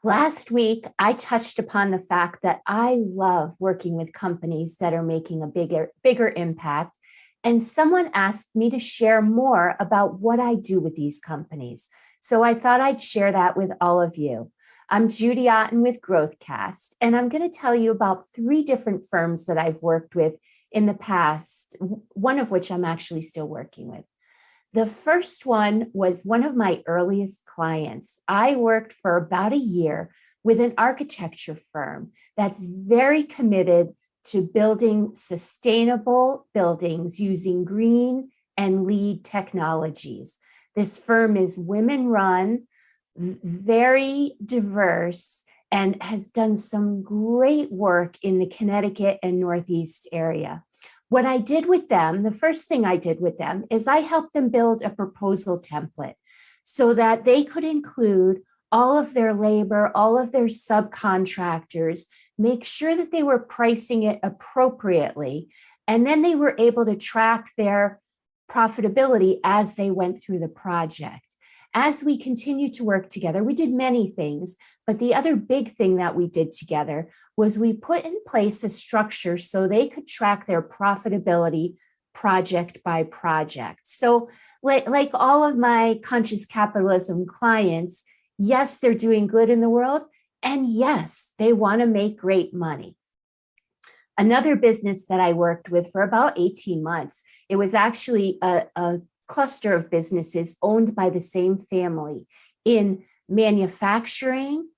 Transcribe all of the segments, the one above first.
Last week, I touched upon the fact that I love working with companies that are making a bigger impact. And someone asked me to share more about what I do with these companies. So I thought I'd share that with all of you. I'm Judi Otton with GrowthCast, and I'm going to tell you about 3 different firms that I've worked with in the past, one of which I'm actually still working with. The first one was one of my earliest clients. I worked for about a year with an architecture firm that's very committed to building sustainable buildings using green and LEED technologies. This firm is women-run, very diverse, and has done some great work in the Connecticut and Northeast area. What I did with them, the first thing I did with them is I helped them build a proposal template so that they could include all of their labor, all of their subcontractors, make sure that they were pricing it appropriately, and then they were able to track their profitability as they went through the project. As we continued to work together, we did many things, but the other big thing that we did together was we put in place a structure so they could track their profitability project by project. So like all of my Conscious Capitalism clients, yes, they're doing good in the world, and yes, they want to make great money. Another business that I worked with for about 18 months, it was actually a cluster of businesses owned by the same family in manufacturing,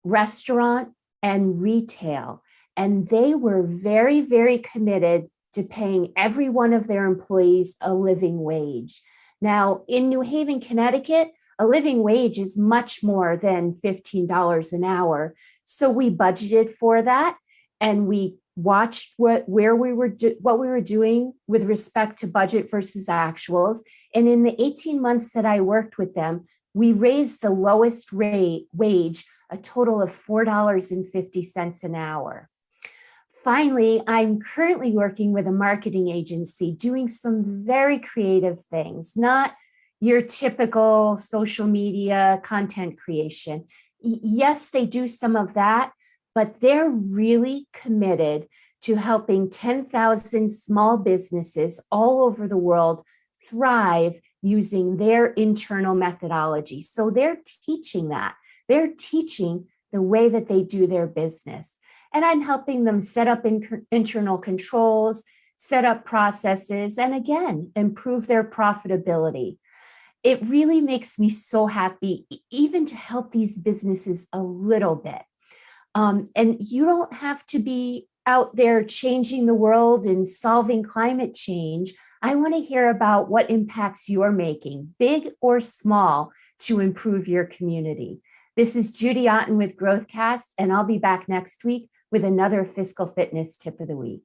restaurant, and retail. And they were very, very committed to paying every one of their employees a living wage. Now, in New Haven, Connecticut, a living wage is much more than $15 an hour. So we budgeted for that, and we watched what we were doing with respect to budget versus actuals. And in the 18 months that I worked with them, we raised the lowest wage, a total of $4.50 an hour. Finally, I'm currently working with a marketing agency doing some very creative things, not your typical social media content creation. Yes, they do some of that, but they're really committed to helping 10,000 small businesses all over the world thrive using their internal methodology. So they're teaching that. They're teaching the way that they do their business. And I'm helping them set up internal controls, set up processes, and again, improve their profitability. It really makes me so happy even to help these businesses a little bit. And you don't have to be out there changing the world and solving climate change. I want to hear about what impacts you're making, big or small, to improve your community. This is Judi Otton with GrowthCast, and I'll be back next week with another Fiscal Fitness Tip of the Week.